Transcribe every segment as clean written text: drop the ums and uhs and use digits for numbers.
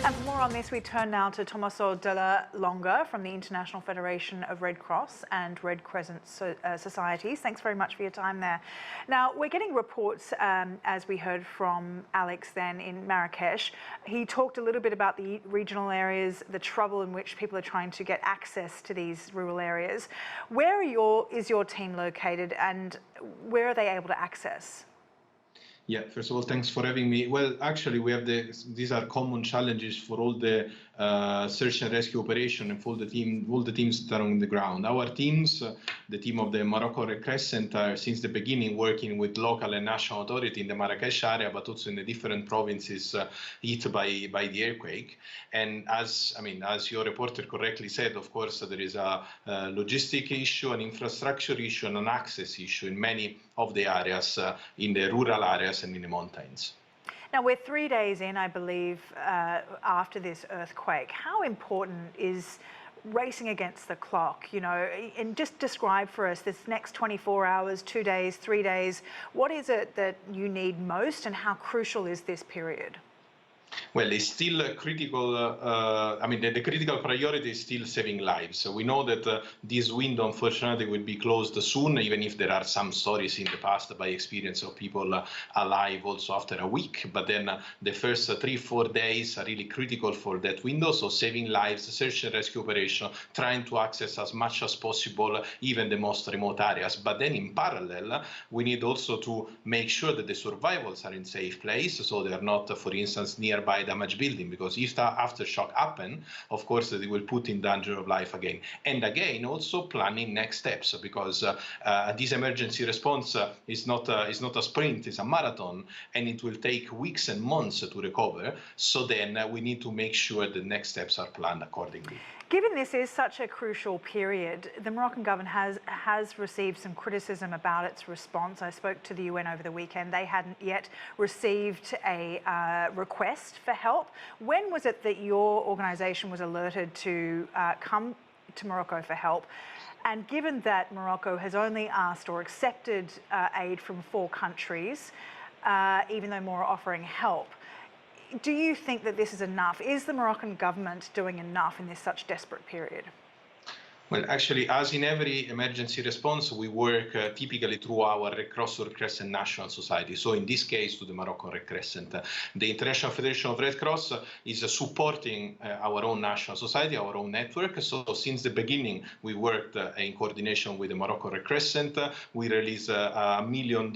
And for more on this, we turn now to Tommaso Della Longa from the International Federation of Red Cross and Red Crescent Societies. Thanks very much for your time there. Now, we're getting reports, as we heard from Alex then in Marrakesh. He talked a little bit about the regional areas, the trouble in which people are trying to get access to these rural areas. Where is your team located and where are they able to access? Yeah, first of all, thanks for having me. Well, actually, we have these are common challenges for all the search and rescue operation and for all the teams that are on the ground. Our teams, the team of the Morocco Crescent, are since the beginning working with local and national authority in the Marrakesh area, but also in the different provinces hit by the earthquake. And as your reporter correctly said, of course, there is a logistic issue, an infrastructure issue, and an access issue in many of the areas, in the rural areas and in the mountains. Now, we're 3 days in, I believe, after this earthquake. How important is racing against the clock, you know, and just describe for us this next 24 hours, 2 days, 3 days. What is it that you need most and how crucial is this period? Well, it's still critical. The critical priority is still saving lives. So we know that this window, unfortunately, will be closed soon, even if there are some stories in the past by experience of people alive also after a week. But then the first 3-4 days are really critical for that window. So saving lives, search and rescue operation, trying to access as much as possible, even the most remote areas. But then in parallel, we need also to make sure that the survivals are in safe place. So they are not, for instance, nearby damaged building, because if the aftershock happen, of course, they will put in danger of life again. And again, also planning next steps, because this emergency response is not a sprint, it's a marathon, and it will take weeks and months to recover. So then we need to make sure the next steps are planned accordingly. Given this is such a crucial period, the Moroccan government has received some criticism about its response. I spoke to the UN over the weekend. They hadn't yet received a request for help. When was it that your organisation was alerted to come to Morocco for help? And given that Morocco has only asked or accepted aid from 4 countries, even though more are offering help, do you think that this is enough? Is the Moroccan government doing enough in this such desperate period? Well, actually, as in every emergency response, we work typically through our Red Cross or Crescent National Society. So in this case, to the Morocco Red Crescent. The International Federation of Red Cross is supporting our own national society, our own network. So since the beginning, we worked in coordination with the Morocco Red Crescent. We released a $1 million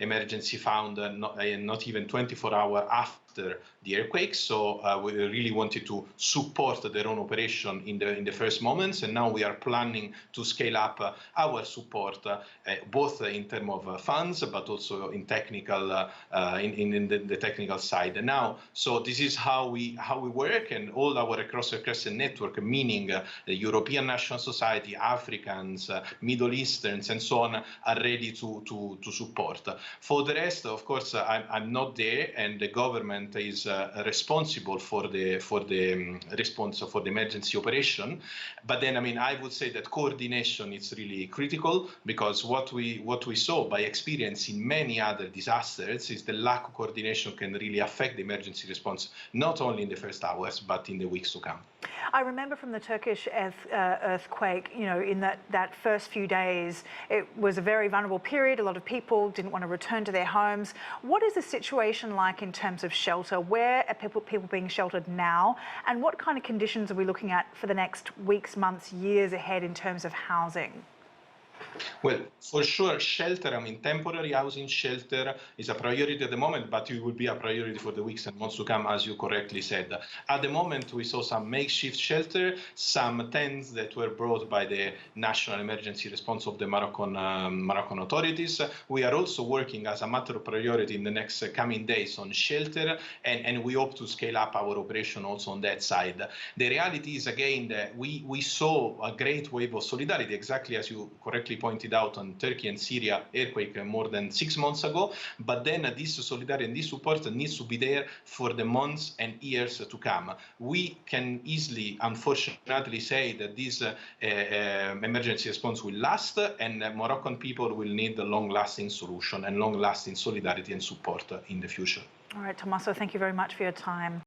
emergency fund, not even 24 hours after the earthquake. So we really wanted to support their own operation in the first moments, and now we are planning to scale up our support, both in terms of funds, but also in technical, in the technical side. Now, so this is how we work, and all our across the Crescent network, meaning the European National Society, Africans, Middle Easterns, and so on, are ready to support. For the rest, of course, I'm not there, and the government is responsible for the response for the emergency operation. But then, I would say that coordination is really critical, because what we saw by experience in many other disasters is the lack of coordination can really affect the emergency response, not only in the first hours, but in the weeks to come. I remember from the Turkish earthquake, you know, in that first few days, it was a very vulnerable period. A lot of people didn't want to return to their homes. What is the situation like in terms of shelter? Where are people being sheltered now? And what kind of conditions are we looking at for the next weeks, months, years ahead in terms of housing? Well, for sure, shelter, temporary housing shelter is a priority at the moment, but it will be a priority for the weeks and months to come, as you correctly said. At the moment, we saw some makeshift shelter, some tents that were brought by the National Emergency Response of the Moroccan authorities. We are also working as a matter of priority in the next coming days on shelter, and we hope to scale up our operation also on that side. The reality is, again, that we saw a great wave of solidarity, exactly as you correctly pointed out, on Turkey and Syria earthquake more than 6 months ago. But then this solidarity and this support needs to be there for the months and years to come. We can easily, unfortunately, say that this emergency response will last, and Moroccan people will need a long-lasting solution and long-lasting solidarity and support in the future. All right, Tommaso, thank you very much for your time.